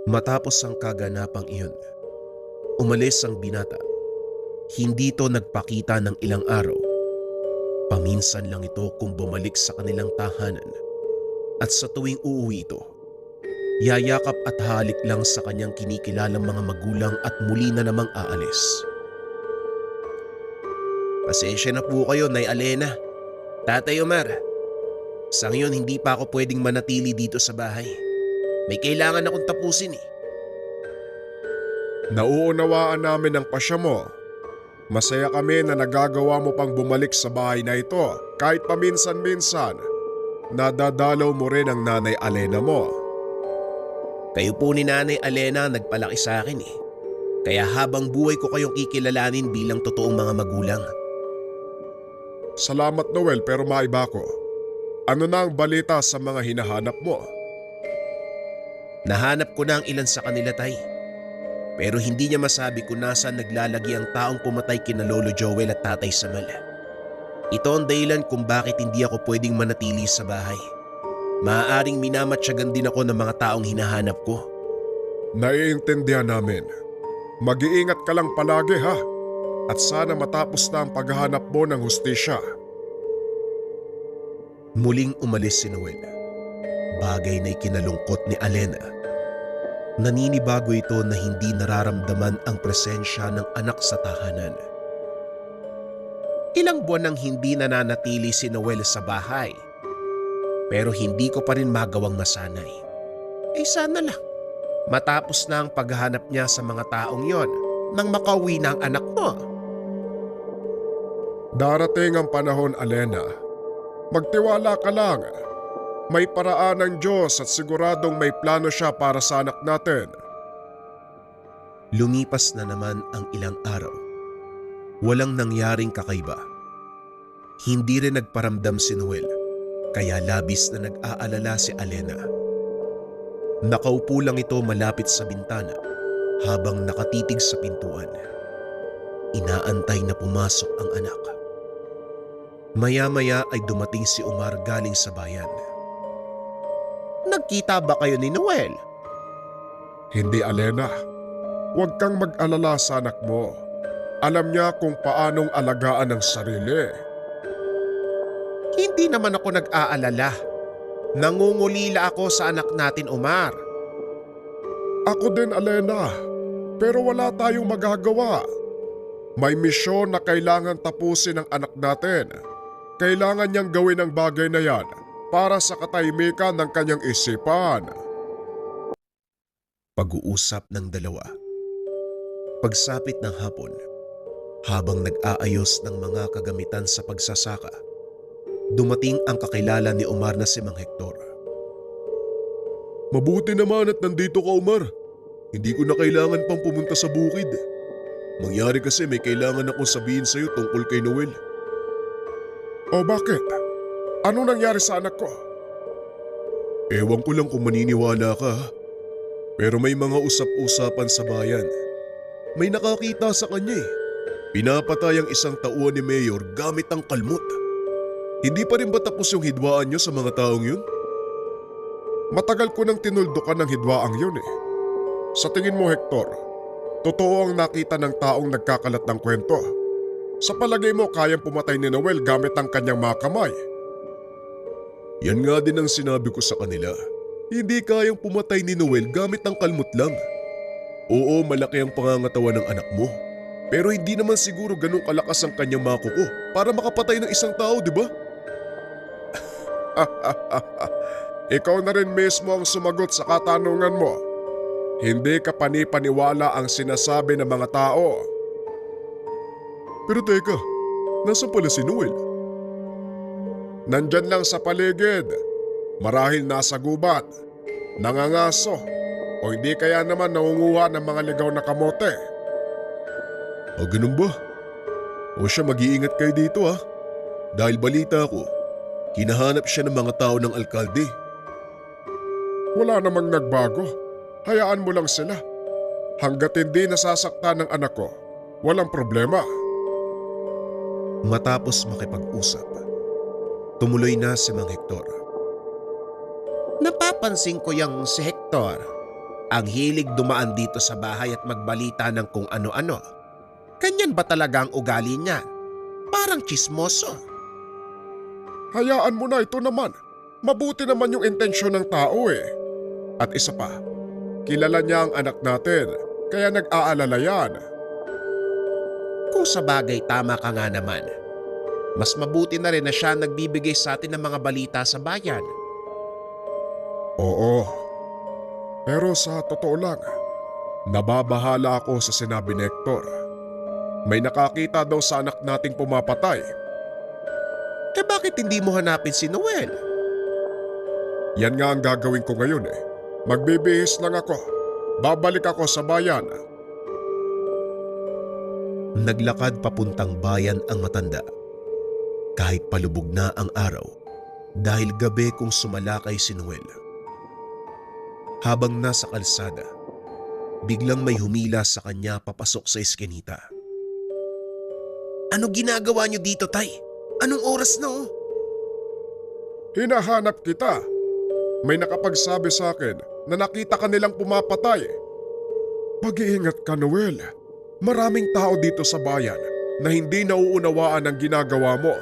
Matapos ang kaganapang iyon, umalis ang binata. Hindi ito nagpakita ng ilang araw. Paminsan lang ito kung bumalik sa kanilang tahanan. At sa tuwing uuwi ito, yayakap at halik lang sa kanyang kinikilalang mga magulang at muli na namang aalis. Pasensya na po kayo, Nay Alena. Tatay Omar, sa ngayon hindi pa ako pwedeng manatili dito sa bahay. May kailangan akong tapusin eh. Nauunawaan namin ang pasya mo. Masaya kami na nagagawa mo pang bumalik sa bahay na ito kahit paminsan-minsan. Nadadalaw mo rin ang Nanay Alena mo. Kayo po ni Nanay Alena ang nagpalaki sa akin eh. Kaya habang buhay ko kayong kikilalanin bilang totoong mga magulang. Salamat Noel, pero maiba ko. Ano na ang balita sa mga hinahanap mo? Nahanap ko na ang ilan sa kanila, Tay. Pero hindi niya masabi kung nasaan naglalagi ang taong pumatay kina Lolo Joel at Tatay Samal. Ito ang dahilan kung bakit hindi ako pwedeng manatili sa bahay. Maaaring minamatyagan din ako ng mga taong hinahanap ko. Naiintindihan namin. Mag-iingat ka lang palagi ha. At sana matapos na ang paghahanap mo ng hustisya. Muling umalis si Noel. Bagay na ikinalungkot ni Alena. Naninibago ito na hindi nararamdaman ang presensya ng anak sa tahanan. Ilang buwan nang hindi nananatili si Noel sa bahay. Pero hindi ko pa rin magawang masanay. Sana lang. Matapos na ang paghahanap niya sa mga taong yon nang makauwi na ang anak mo. Darating ang panahon, Alena. Magtiwala ka lang. May paraan ng Diyos at siguradong may plano siya para sa anak natin. Lumipas na naman ang ilang araw. Walang nangyaring kakaiba. Hindi rin nagparamdam si Noel, kaya labis na nag-aalala si Alena. Nakaupo lang ito malapit sa bintana habang nakatitig sa pintuan. Inaantay na pumasok ang anak. Maya-maya ay dumating si Omar galing sa bayan. Nagkita ba kayo ni Noel? Hindi, Alena. Huwag kang mag-alala sa anak mo. Alam niya kung paanong alagaan ang sarili. Hindi naman ako nag-aalala. Nangungulila ako sa anak natin, Omar. Ako din, Alena. Pero wala tayong magagawa. May misyon na kailangan tapusin ng anak natin. Kailangan niyang gawin ang bagay na yan para sa katahimikan ng kanyang isipan. Pag-uusap ng dalawa. Pagsapit ng hapon, habang nag-aayos ng mga kagamitan sa pagsasaka, dumating ang kakilala ni Omar na si Mang Hector. Mabuti naman at nandito ka, Omar. Hindi ko na kailangan pang pumunta sa bukid. Mangyari kasi may kailangan akong sabihin sa'yo tungkol kay Noel. O bakit? Ano nangyari sa anak ko? Ewan ko lang kung maniniwala ka. Pero may mga usap-usapan sa bayan. May nakakita sa kanya eh. Pinapatay ang isang tauhan ni Mayor gamit ang kalmot. Hindi pa rin ba tapos yung hidwaan niyo sa mga taong yun? Matagal ko nang tinuldukan ng hidwaang yun eh. Sa tingin mo, Hector, totoo ang nakita ng taong nagkakalat ng kwento? Sa palagay mo, kayang pumatay ni Noel gamit ang kanyang mga kamay? Yan nga din ang sinabi ko sa kanila. Hindi kayang pumatay ni Noel gamit ang kalmot lang. Oo, malaki ang pangangatawan ng anak mo. Pero hindi naman siguro ganun kalakas ang kanyang mga kuko para makapatay ng isang tao, di ba? Ikaw na rin mismo ang sumagot sa katanungan mo. Hindi ka panipaniwala ang sinasabi ng mga tao. Pero teka, nasaan pala si Noel? Nandyan lang sa paligid. Marahil nasa gubat, nangangaso, o hindi kaya naman nangunguha ng mga ligaw na kamote. O ganun ba? O siya, mag-iingat kayo dito ha. Dahil balita ko, hinahanap siya ng mga tao ng alkalde. Wala namang nagbago. Hayaan mo lang sila. Hanggat hindi nasasaktan ng anak ko, walang problema. Matapos makipag-usap, tumuloy na si Mang Hector. Napapansin ko yung si Hector. Ang hilig dumaan dito sa bahay at magbalita ng kung ano-ano. Ganyan ba talaga ang ugali niya? Parang tsismoso. Hayaan mo na, ito naman. Mabuti naman yung intensyon ng tao eh. At isa pa, kilala niya ang anak natin, kaya nag-aalala yan. Kung sa bagay tama ka nga naman. Mas mabuti na rin na siya nagbibigay sa atin ng mga balita sa bayan. Oo. Pero sa totoo lang, nababahala ako sa sinabi ni Hector. May nakakita daw sa anak nating pumapatay. Bakit hindi mo hanapin si Noel? Yan nga ang gagawin ko ngayon eh. Magbibihis lang ako. Babalik ako sa bayan. Naglakad papuntang bayan ang matanda. Kahit palubog na ang araw dahil gabi kung sumalakay si Noel. Habang nasa kalsada, biglang may humila sa kanya papasok sa eskinita. Ano ginagawa niyo dito, Tay? Anong oras na oh? Hinahanap kita. May nakapagsabi sa akin na nakita ka nilang pumapatay. Mag-iingat ka, Noel. Maraming tao dito sa bayan na hindi nauunawaan ang ginagawa mo.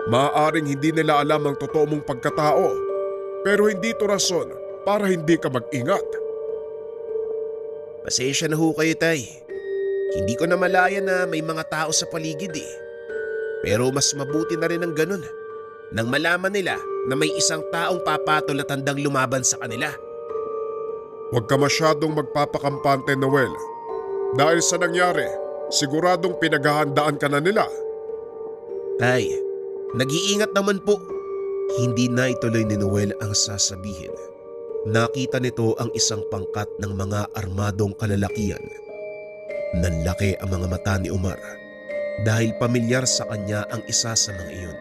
Maaaring hindi nila alam ang totoo mong pagkatao, pero hindi ito rason para hindi ka mag-ingat. Pasensya na ho kayo, Tay. Hindi ko na malaya na may mga tao sa paligid eh. Pero mas mabuti na rin ang ganun nang malaman nila na may isang taong papatol at handang lumaban sa kanila. Huwag ka masyadong magpapakampante, Noel. Dahil sa nangyari, siguradong pinaghahandaan ka na nila. Tay, nag-iingat naman po. Hindi na ituloy ni Noel ang sasabihin. Nakita nito ang isang pangkat ng mga armadong kalalakian. Nanlaki ang mga mata ni Omar dahil pamilyar sa kanya ang isa sa mga iyon.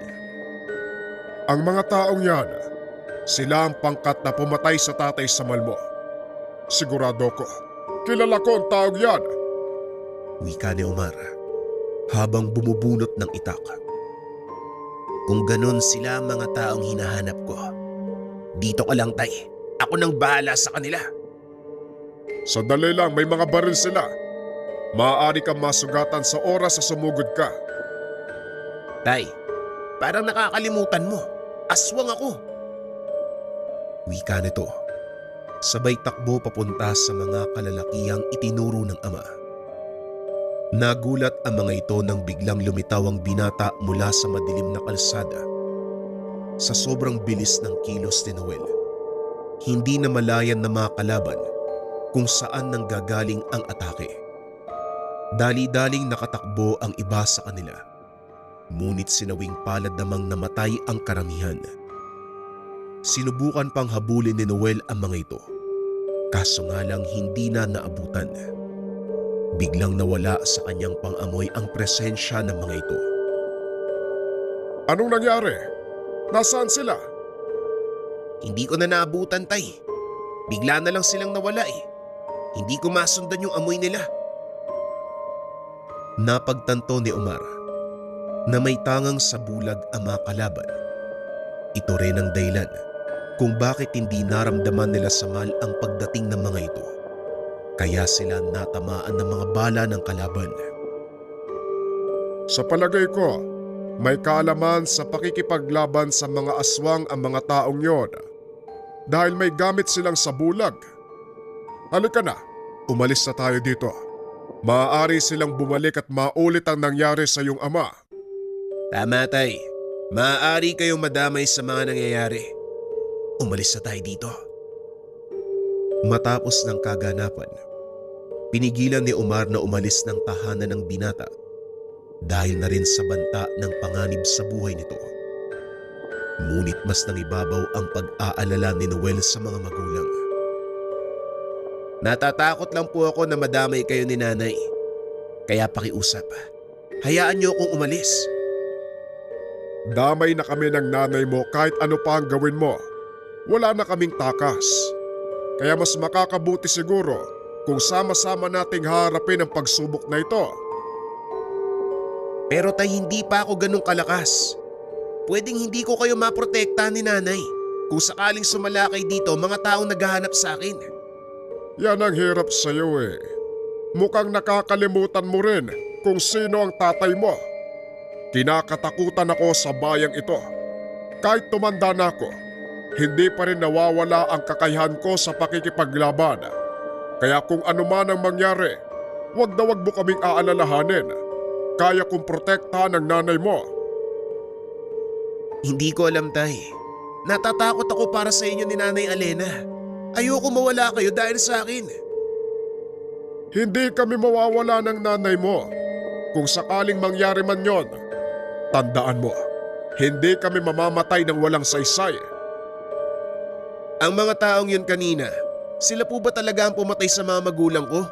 Ang mga taong yan, sila ang pangkat na pumatay sa tatay Samal mo. Sigurado ko, kilala ko ang taong yan. Wika ni Omar habang bumubunot ng itak. Kung ganun sila ang mga taong hinahanap ko, dito ka lang, Tay. Ako nang bahala sa kanila. Sandali lang, may mga baril sila. Maaari kang masugatan sa oras sa sumugod ka. Tay, parang nakakalimutan mo. Aswang ako. Wika nito. Sabay takbo papunta sa mga kalalakihang itinuro ng ama. Nagulat ang mga ito nang biglang lumitaw ang binata mula sa madilim na kalsada. Sa sobrang bilis ng kilos ni Noel, hindi na malayan na makalaban kung saan nanggagaling ang atake. Dali-daling nakatakbo ang iba sa kanila, ngunit sinawing palad namang namatay ang karamihan. Sinubukan pang habulin ni Noel ang mga ito, kaso nga lang hindi na naabutan. Biglang nawala sa kanyang pang-amoy ang presensya ng mga ito. Anong nangyari? Nasaan sila? Hindi ko na naabutan, Tay. Bigla na lang silang nawala eh. Hindi ko masundan yung amoy nila. Napagtanto ni Omar na may tangang sa bulag ang mga kalaban. Ito rin ang dahilan kung bakit hindi naramdaman nila Samal ang pagdating ng mga ito. Kaya sila natamaan ng mga bala ng kalaban. Sa palagay ko, may kaalaman sa pakikipaglaban sa mga aswang ang mga taong yon. Dahil may gamit silang sa bulag. Halika na, umalis na tayo dito. Maaari silang bumalik at maulit ang nangyari sa iyong ama. Tama, Tay. Maaari kayong madamay sa mga nangyayari. Umalis na tayo dito. Matapos ng kaganapan, pinigilan ni Omar na umalis ng tahanan ng binata dahil na rin sa banta ng panganib sa buhay nito. Ngunit mas nangibabaw ang pag-aalala ni Noel sa mga magulang. Natatakot lang po ako na madamay kayo ni Nanay. Kaya pakiusap, hayaan niyo akong umalis. Damay na kami ng nanay mo kahit ano pa ang gawin mo. Wala na kaming takas. Kaya mas makakabuti siguro kung sama-sama nating harapin ang pagsubok na ito. Pero Tay, hindi pa ako ganun kalakas. Pwedeng hindi ko kayo maprotektahan ni Nanay kung sakaling sumalakay dito mga taong naghahanap sa akin. Yan ang hirap sa'yo eh. Mukhang nakakalimutan mo rin kung sino ang tatay mo. Kinakatakutan ako sa bayang ito. Kahit tumanda na ako, hindi pa rin nawawala ang kakayahan ko sa pakikipaglaban. Kaya kung ano man ang mangyari, wag na wag mo kaming aalalahanin. Kaya kong protektahan ang nanay mo. Hindi ko alam, Tay. Natatakot ako para sa inyo ni Nanay Alena. Ayoko mawala kayo dahil sa akin. Hindi kami mawawala ng nanay mo. Kung sakaling mangyari man yon, tandaan mo, hindi kami mamamatay ng walang saysay. Ang mga taong yun kanina, sila po ba talaga ang pumatay sa mga magulang ko?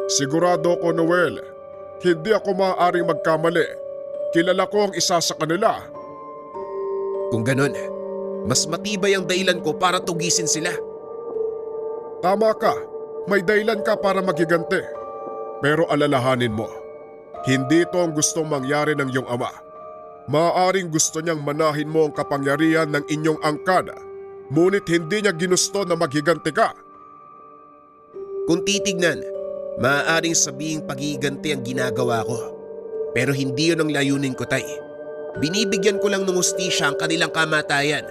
Sigurado ko, Noel, hindi ako maaaring magkamali. Kilala ko ang isa sa kanila. Kung ganun, mas matibay ang dahilan ko para tugisin sila. Tama ka, may dahilan ka para maghiganti. Pero alalahanin mo, hindi ito ang gustong mangyari ng iyong ama. Maaaring gusto niyang manahin mo ang kapangyarihan ng inyong angkan, ngunit hindi niya ginusto na maghiganti ka. Kung titignan, maaaring sabihing paghiganti ang ginagawa ko. Pero hindi yun ang layunin ko, Tay. Binibigyan ko lang ng hustisya ang kanilang kamatayan.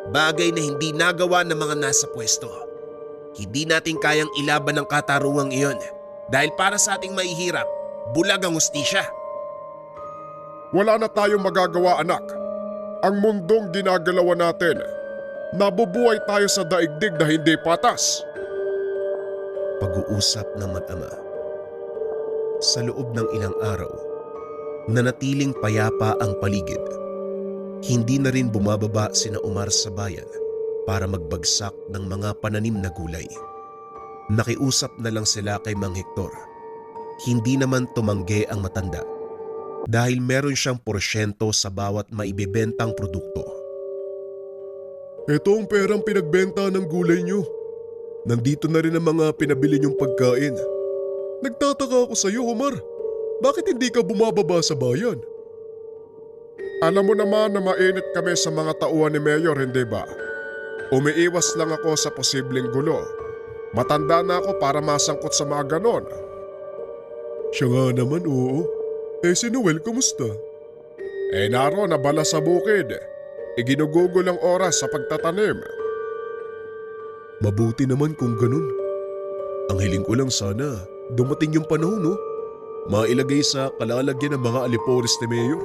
Bagay na hindi nagawa ng mga nasa pwesto. Hindi natin kayang ilaban ang katarungang iyon dahil para sa ating mahihirap, bulag ang hustisya. Wala na tayong magagawa, anak. Ang mundong ginagalawan natin, nabubuhay tayo sa daigdig na hindi patas. Pag-uusap ng mag-ama. Sa loob ng ilang araw, nanatiling payapa ang paligid. Hindi na rin bumababa sina Omar sa bayan para magbagsak ng mga pananim na gulay. Nakiusap na lang sila kay Mang Hector. Hindi naman tumanggi ang matanda dahil meron siyang porsyento sa bawat maibebentang produkto. Ito ang perang pinagbenta ng gulay niyo. Nandito na rin ang mga pinabili niyong pagkain. Nagtataka ako sa iyo, Omar. Bakit hindi ka bumababa sa bayan? Alam mo naman na mainit kami sa mga tauhan ni Mayor, hindi ba? Umiiwas lang ako sa posibleng gulo. Matanda na ako para masangkot sa mga ganon. Siya nga naman, oo. Si Noel, kumusta? Naro, nabala sa bukid. Iginugugol ang oras sa pagtatanim. Mabuti naman kung ganun. Ang hiling ko lang sana, dumating yung panahon, no? Mailagay sa kalalagyan ng mga alipores ni Mayor.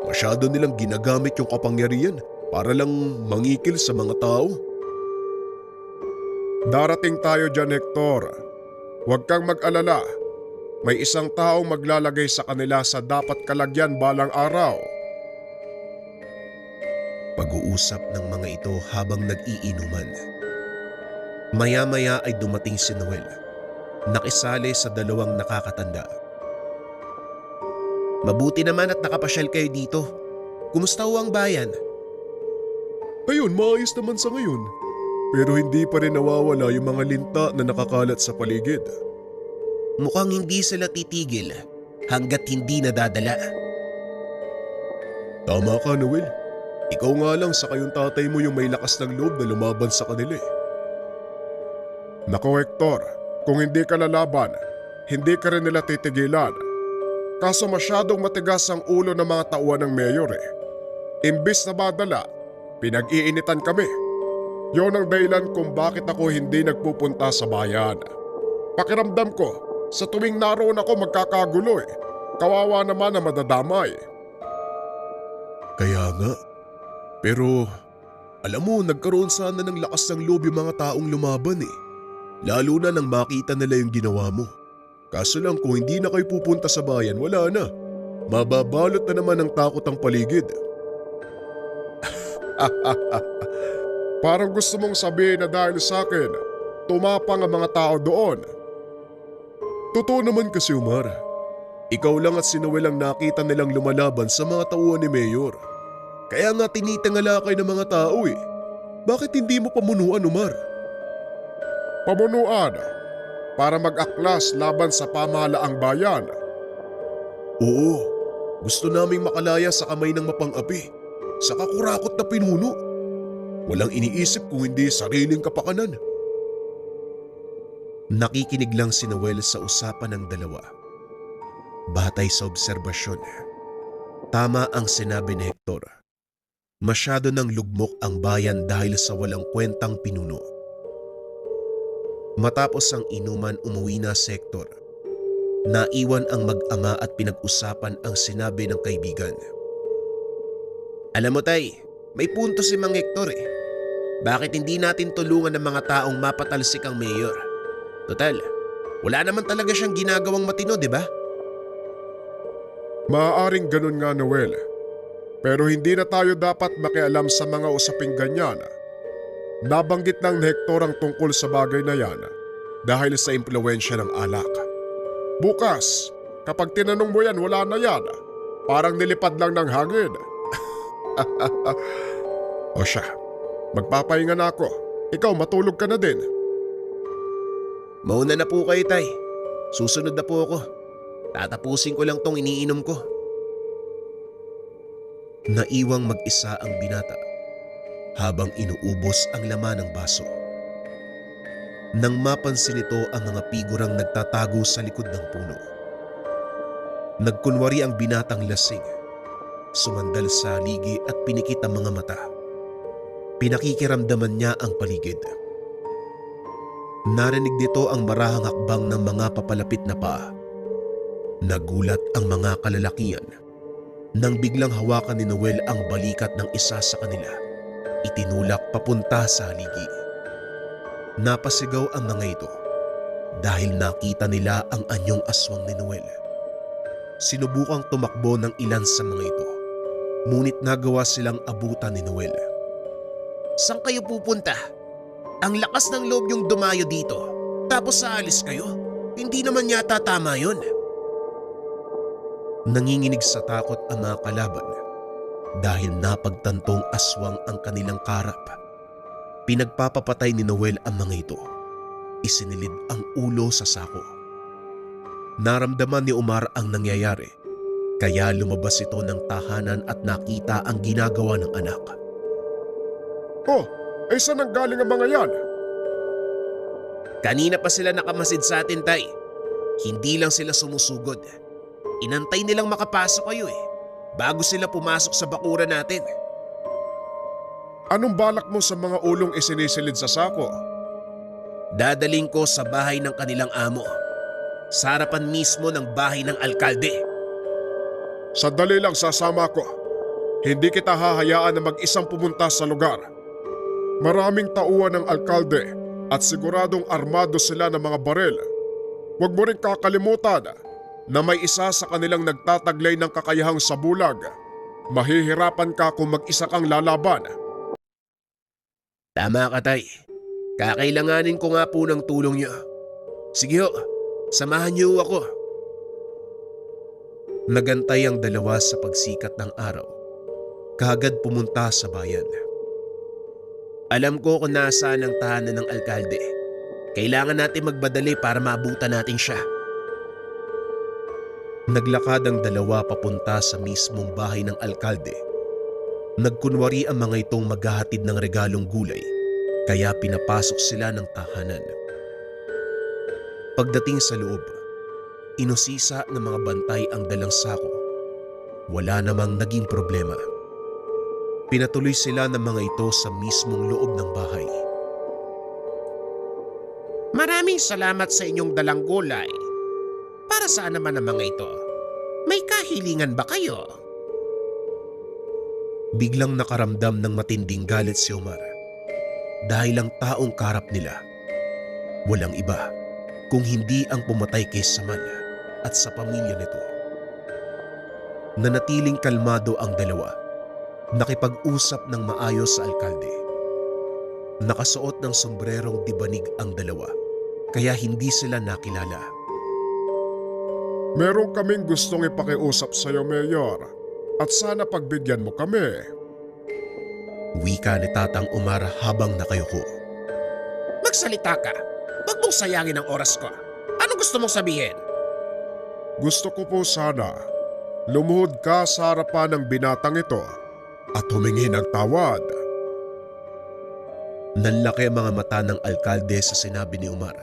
Masyado nilang ginagamit yung kapangyarihan para lang mangikil sa mga tao. Darating tayo dyan, Hector. Huwag kang mag-alala. May isang taong maglalagay sa kanila sa dapat kalagyan balang araw. Pag-uusap ng mga ito habang nag-iinuman. Maya-maya ay dumating si Noel. Nakisali sa dalawang nakakatanda. Mabuti naman at nakapasyal kayo dito. Kumusta ho ang bayan? Ayun, maayos naman sa ngayon. Pero hindi pa rin nawawala yung mga linta na nakakalat sa paligid. Mukhang hindi sila titigil hanggat hindi nadadala. Tama ka, Noel. Ikaw nga lang sa kayong tatay mo yung may lakas ng loob na lumaban sa kanila eh. Nako, Hector, kung hindi ka lalaban, hindi ka rin nila titigilan. Kaso masyadong matigas ang ulo ng mga tauhan ng mayor eh. Imbis na madala, pinag-iinitan kami. Yon ang dahilan kung bakit ako hindi nagpupunta sa bayan. Pakiramdam ko, sa tuwing naroon ako magkakagulo eh. Kawawa naman na madadamay. Kaya nga. Pero alam mo, nagkaroon sana ng lakas ng loob yung mga taong lumaban eh. Lalo na nang makita nila yung ginawa mo. Kaso lang kung hindi na kayo pupunta sa bayan, wala na. Mababalot na naman ng takot ang paligid. Parang gusto mong sabihin na dahil sa akin, tumapang ang mga tao doon. Totoo naman kasi, Omar. Ikaw lang at si Noel ang nakita nilang lumalaban sa mga tauhan ni Mayor. Kaya nga tinitingalakay ng mga tao eh. Bakit hindi mo pamunuan, Omar? Pamunuan? Para mag-aklas laban sa pamahalaang bayan? Oo, gusto naming makalaya sa kamay ng mapang-api, sa kakurakot na pinuno. Walang iniisip kung hindi sariling kapakanan. Nakikinig lang si Noel sa usapan ng dalawa. Batay sa obserbasyon, tama ang sinabi ni Hector. Masyado nang lugmok ang bayan dahil sa walang kwentang pinuno. Matapos ang inuman, umuwi na si Hector. Naiwan ang mag-ama at pinag-usapan ang sinabi ng kaibigan. Alam mo tay, may punto si Mang Hector eh. Bakit hindi natin tulungan ng mga taong mapatalsik ang mayor? Total, wala naman talaga siyang ginagawang matino, di ba? Maaaring ganun nga, Noel. Pero hindi na tayo dapat makialam sa mga usaping ganyan. Nabanggit ng Hector ang tungkol sa bagay na yan dahil sa impluwensya ng alak. Bukas, kapag tinanong mo yan, wala na yan. Parang nilipad lang ng hangin. O siya, magpapahinga na ako. Ikaw, matulog ka na din. Mauna na po kayo tay. Susunod na po ako. Tatapusin ko lang tong iniinom ko. Naiwang mag-isa ang binata habang inuubos ang laman ng baso. Nang mapansin nito ang mga figurang nagtatago sa likod ng puno. Nagkunwari ang binatang lasing. Sumandal sa haligi at pinikit ang mga mata. Pinakikiramdaman niya ang paligid. Narinig dito ang marahang hakbang ng mga papalapit na paa. Nagulat ang mga kalalakian nang biglang hawakan ni Noel ang balikat ng isa sa kanila. Itinulak papunta sa haligi. Napasigaw ang mga ito dahil nakita nila ang anyong aswang ni Noel. Sinubukang tumakbo ng ilan sa mga ito, ngunit nagawa silang abutan ni Noel. Saan kayo pupunta? Ang lakas ng loob yung dumayo dito, tapos aalis kayo? Hindi naman yata tama yun. Nanginginig sa takot ang mga kalaban dahil napagtantong aswang ang kanilang karap. Pinagpapapatay ni Noel ang mga ito. Isinilid ang ulo sa sako. Naramdaman ni Omar ang nangyayari, kaya lumabas ito ng tahanan at nakita ang ginagawa ng anak. Oh, ay saan ang galing ang mga yan? Kanina pa sila nakamasid sa atin, tay. Hindi lang sila sumusugod. Inantay nilang makapasok kayo eh, bago sila pumasok sa bakuran natin. Anong balak mo sa mga ulong isinisilid sa sako? Dadaling ko sa bahay ng kanilang amo. Sa harapan mismo ng bahay ng alkalde. Sandali lang, sasama ko. Hindi kita hahayaan na mag-isang pumunta sa lugar. Maraming tauhan ng alkalde at siguradong armado sila ng mga baril. Huwag mo rin kakalimutan na may isa sa kanilang nagtataglay ng kakayahang sabulag. Mahihirapan ka kung mag-isa kang lalaban. Tama ka, tay. Kakailanganin ko nga po ng tulong niyo. Sige ho, samahan niyo ako. Nagantay ang dalawa sa pagsikat ng araw. Kaagad pumunta sa bayan. Alam ko kung nasaan ang tahanan ng alkalde. Kailangan natin magbadali para maabutan natin siya. Naglakad ang dalawa papunta sa mismong bahay ng alkalde. Nagkunwari ang mga itong maghahatid ng regalong gulay, kaya pinapasok sila ng tahanan. Pagdating sa loob, inusisa ng mga bantay ang dalang sako. Wala namang naging problema. Pinatuloy sila ng mga ito sa mismong loob ng bahay. Maraming salamat sa inyong dalang gulay. Para saan naman ang mga ito? May kahilingan ba kayo? Biglang nakaramdam ng matinding galit si Omar dahil ang taong karap nila walang iba kung hindi ang pumatay kay Saman at sa pamilya nito. Nanatiling kalmado ang dalawa, nakipag-usap ng maayos sa alkalde. Nakasuot ng sombrerong dibanig ang dalawa, kaya hindi sila nakilala. Meron kaming gustong ipakiusap sa iyo, Mayor, at sana pagbigyan mo kami. Wika ni Tatang Omar habang nakayuko. Magsalita ka! Huwag mong sayangin ang oras ko. Ano gusto mong sabihin? Gusto ko po sana lumuhod ka sa harapan ng binatang ito at humingi ng tawad. Nanlaki ang mga mata ng alkalde sa sinabi ni Omar.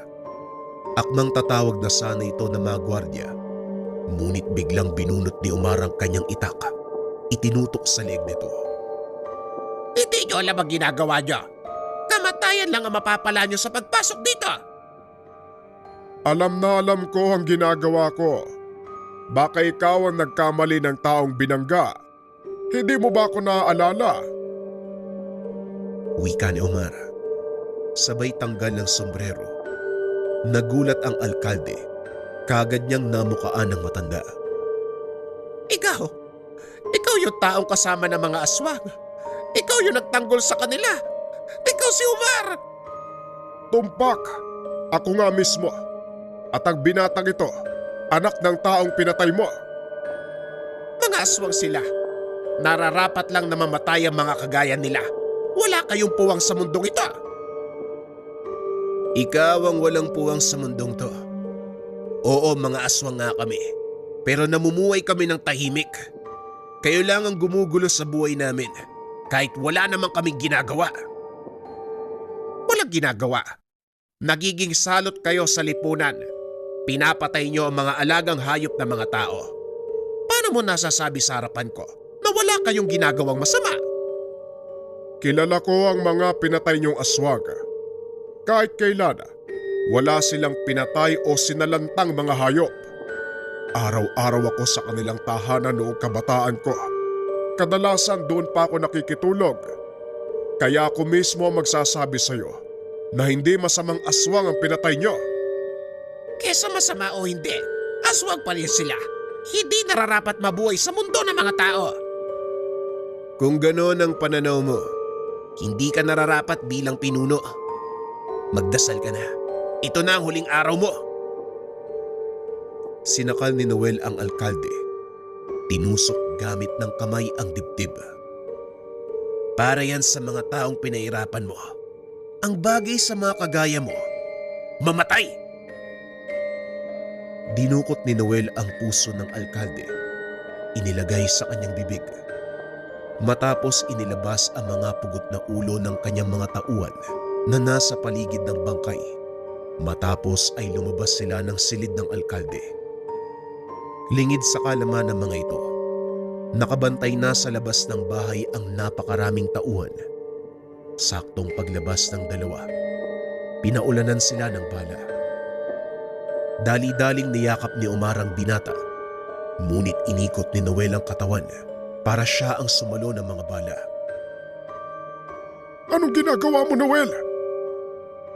Akmang tatawag na sana ito na mga gwardya, ngunit biglang binunot ni Omar ang kanyang itak. Itinutok sa leeg nito. Hindi nyo alam ang ginagawa nyo. Kamatayan lang ang mapapala nyo sa pagpasok dito. Alam na alam ko ang ginagawa ko. Baka ikaw ang nagkamali ng taong binangga. Hindi mo ba ako naaalala? Wika ni Omar. Sabay tanggal ng sombrero. Nagulat ang alkalde. Kagad niyang namukaan ng matanda. Ikaw yung taong kasama ng mga aswang. Ikaw yung nagtanggol sa kanila. Ikaw si Omar. Tumpak! Ako nga mismo. At ang binatang ito, anak ng taong pinatay mo. Mga aswang sila. Nararapat lang na mamatay ang mga kagaya nila. Wala kayong puwang sa mundong ito. Ikaw ang walang puwang sa mundong to. Oo, mga aswang nga kami. Pero namumuhay kami ng tahimik. Kayo lang ang gumugulo sa buhay namin. Kahit wala namang kaming ginagawa. Walang ginagawa. Nagiging salot kayo sa lipunan. Pinapatay nyo ang mga alagang hayop na mga tao. Paano mo nasasabi sa harapan ko na wala kayong ginagawang masama? Kilala ko ang mga pinatay niyong aswang. Kahit kailan, wala silang pinatay o sinalantang mga hayop. Araw-araw ako sa kanilang tahanan noong kabataan ko. Kadalasan doon pa ako nakikitulog. Kaya ako mismo magsasabi sa iyo na hindi masamang aswang ang pinatay niyo. Kesa masama o hindi, aswang pa rin sila. Hindi nararapat mabuhay sa mundo ng mga tao. Kung gano'n ang pananaw mo, hindi ka nararapat bilang pinuno. Magdasal ka na. Ito na ang huling araw mo. Sinakal ni Noel ang alkalde. Tinusok gamit ng kamay ang dibdib. Para yan sa mga taong pinahirapan mo. Ang bagay sa mga kagaya mo, mamatay! Dinukot ni Noel ang puso ng alkalde. Inilagay sa kanyang bibig. Matapos inilabas ang mga pugot na ulo ng kanyang mga tauhan na nasa paligid ng bangkay. Matapos ay lumabas sila ng silid ng alkalde. Lingid sa kalaman ng mga ito, nakabantay na sa labas ng bahay ang napakaraming tauhan. Saktong paglabas ng dalawa, pinaulanan sila ng bala. Dali-daling niyakap ni Omar ang binata, ngunit inikot ni Noel ang katawan para siya ang sumalo ng mga bala. Anong ginagawa mo, Noel?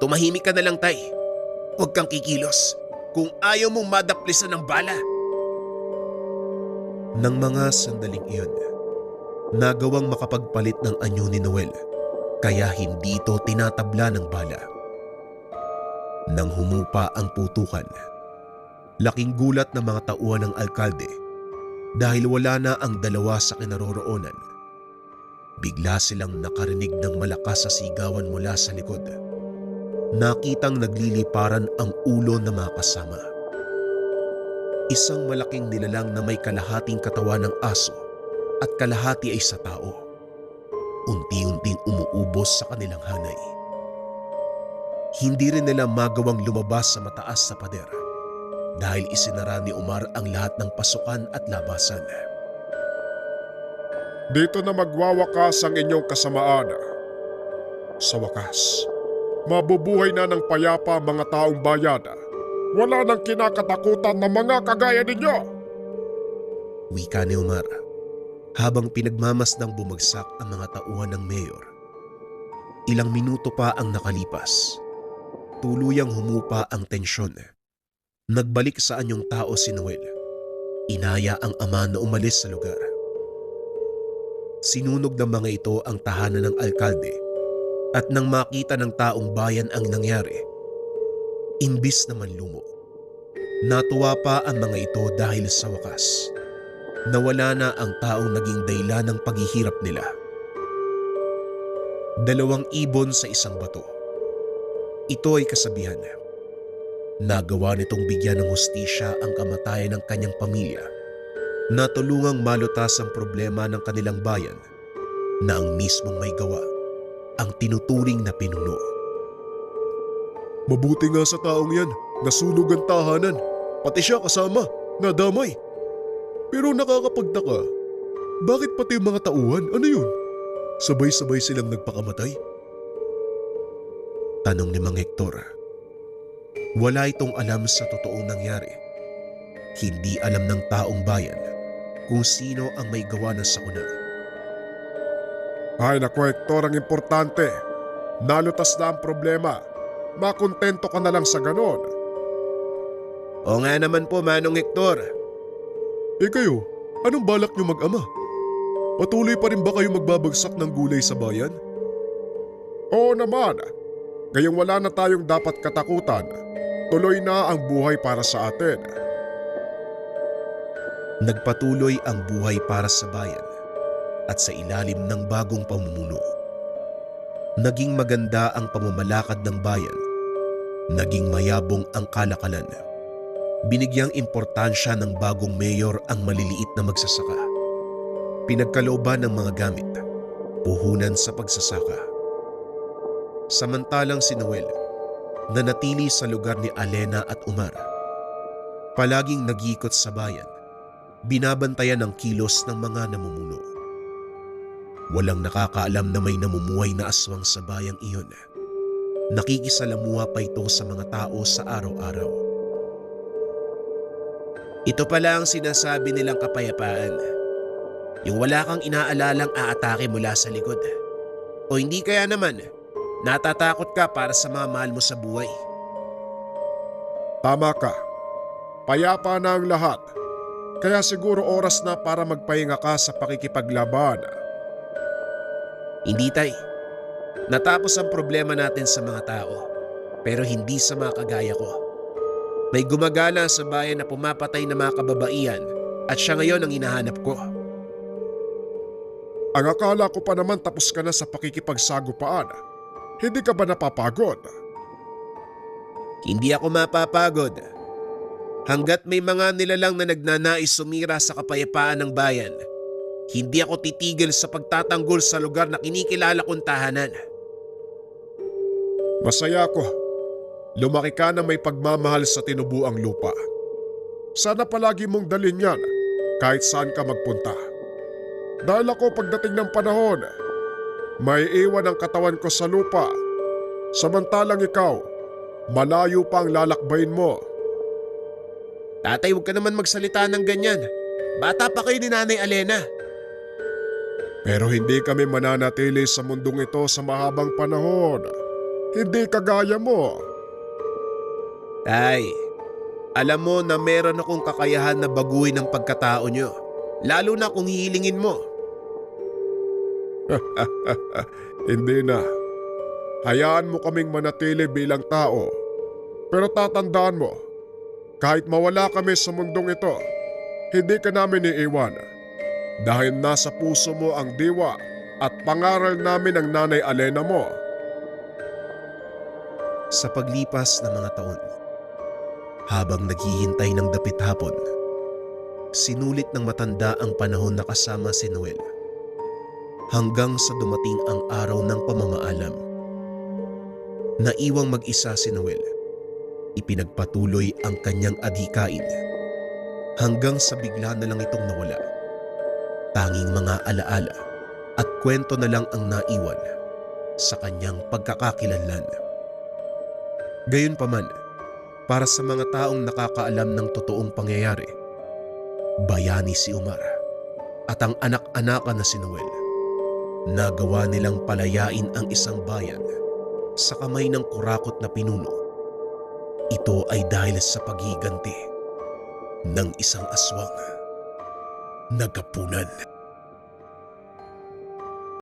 Tumahimik ka na lang, tay. Huwag kang kikilos kung ayaw mong madaplisan ng bala. Nang mga sandaling iyon, nagawang makapagpalit ng anyo ni Noel, kaya hindi ito tinatabla ng bala. Nang humupa ang putukan, laking gulat ng mga tauhan ng alkalde dahil wala na ang dalawa sa kinaroroonan. Bigla silang nakarinig ng malakas sa sigawan mula sa likod. Nakitang nagliliparan ang ulo ng mga kasama. Isang malaking nilalang na may kalahating katawan ng aso at kalahati ay sa tao. Unti-unting umuubos sa kanilang hanay. Hindi rin nila magawang lumabas sa mataas na pader dahil isinara ni Omar ang lahat ng pasukan at labasan. Dito na magwawakas ang inyong kasamaan. Sa wakas, mabubuhay na ng payapa ang mga taong bayan. Wala nang kinakatakutan ng mga kagaya ninyo. Wika ni Omar habang pinagmamasdang bumagsak ang mga tauhan ng mayor. Ilang minuto pa ang nakalipas. Tuluyang humupa ang tensyon. Nagbalik sa anyong tao si Noel. Inaya ang ama na umalis sa lugar. Sinunog ng mga ito ang tahanan ng alkalde at nang makita ng taong bayan ang nangyari, imbis na manlumo, natuwa pa ang mga ito dahil sa wakas, nawala na ang taong naging dahilan ng paghihirap nila. 2 ibon sa isang bato. Ito ay kasabihan. Nagawa nitong bigyan ng hustisya ang kamatayan ng kanyang pamilya na tulungang malutas ang problema ng kanilang bayan na ang mismong may gawa ang tinuturing na pinuno. Mabuti nga sa taong yan. nasunog ang tahanan, pati siya kasama, nadamay. Pero nakakapagtaka, bakit pati yung mga tauhan, ano yun? Sabay-sabay silang nagpakamatay? Tanong ni Mang Hector. Wala itong alam sa totoong nangyari. Hindi alam ng taong bayan kung sino ang may gawa ng sakuna. Ay naku Hector, ang importante. Nalutas na ang problema. Makontento ka na lang sa ganon. O nga naman po, Manong Hector. Kayo, anong balak niyo mag-ama? Patuloy pa rin ba kayo magbabagsak ng gulay sa bayan? Oo naman. Ngayong wala na tayong dapat katakutan, tuloy na ang buhay para sa atin. Nagpatuloy ang buhay para sa bayan at sa ilalim ng bagong pamumuno. Naging maganda ang pamamalakad ng bayan. Naging mayabong ang kalakalan. Binigyang importansya ng bagong mayor ang maliliit na magsasaka. Pinagkalooban ng mga gamit, puhunan sa pagsasaka. Samantalang si Noel, nanatili sa lugar ni Alena at Umar. Palaging nag-iikot sa bayan, binabantayan ang kilos ng mga namumuno. Walang nakakaalam na may namumuhay na aswang sa bayang iyon. Nakikisalamuha pa ito sa mga tao sa araw-araw. Ito pala ang sinasabi nilang kapayapaan. Yung wala kang inaalalang aatake mula sa likod. O hindi kaya naman, natatakot ka para sa mga mahal mo sa buhay. Tama ka. Payapa na ang lahat. Kaya siguro oras na para magpahinga ka sa pakikipaglaban. Hindi tay. Natapos ang problema natin sa mga tao, pero hindi sa mga kagaya ko. May gumagala sa bayan na pumapatay ng mga kababaihan at siya ngayon ang hinahanap ko. Ang akala ko pa naman tapos ka na sa pakikipagsagupaan. Hindi ka ba napapagod? Hindi ako mapapagod. Hanggat may mga nilalang na nagnanais sumira sa kapayapaan ng bayan, hindi ako titigil sa pagtatanggol sa lugar na kinikilala kong tahanan. Masaya ako. Lumaki ka na may pagmamahal sa tinubuang lupa. Sana palagi mong dalhin yan kahit saan ka magpunta. Dahil ako pagdating ng panahon, may iwan ang katawan ko sa lupa. Samantalang ikaw, malayo pa ang lalakbayin mo. Tatay, huwag ka naman magsalita ng ganyan. Bata pa kayo ni Nanay Alena. Pero hindi kami mananatili sa mundong ito sa mahabang panahon. Hindi kagaya mo. Tay, alam mo na meron akong kakayahan na baguhin ang pagkatao nyo. Lalo na kung hihilingin mo. Hindi na. Hayaan mo kaming manatili bilang tao. Pero tatandaan mo, kahit mawala kami sa mundong ito, hindi ka namin iiwan. Dahil nasa puso mo ang diwa at pangaral namin ang Nanay Alena mo. Sa paglipas ng mga taon, habang naghihintay ng dapit hapon, sinulit ng matanda ang panahon na kasama si Noel. Hanggang sa dumating ang araw ng pamamaalam. Naiwang mag-isa si Noel. Ipinagpatuloy ang kanyang adhikain. Hanggang sa bigla na lang itong nawala. Tanging mga alaala at kwento na lang ang naiwan sa kanyang pagkakakilanlan. Gayunpaman, para sa mga taong nakakaalam ng totoong pangyayari, bayani si Umar at ang anak-anakan na si Noel. Nagawa nilang palayain ang isang bayan sa kamay ng kurakot na pinuno. Ito ay dahil sa paghiganti ng isang aswang na gapunan.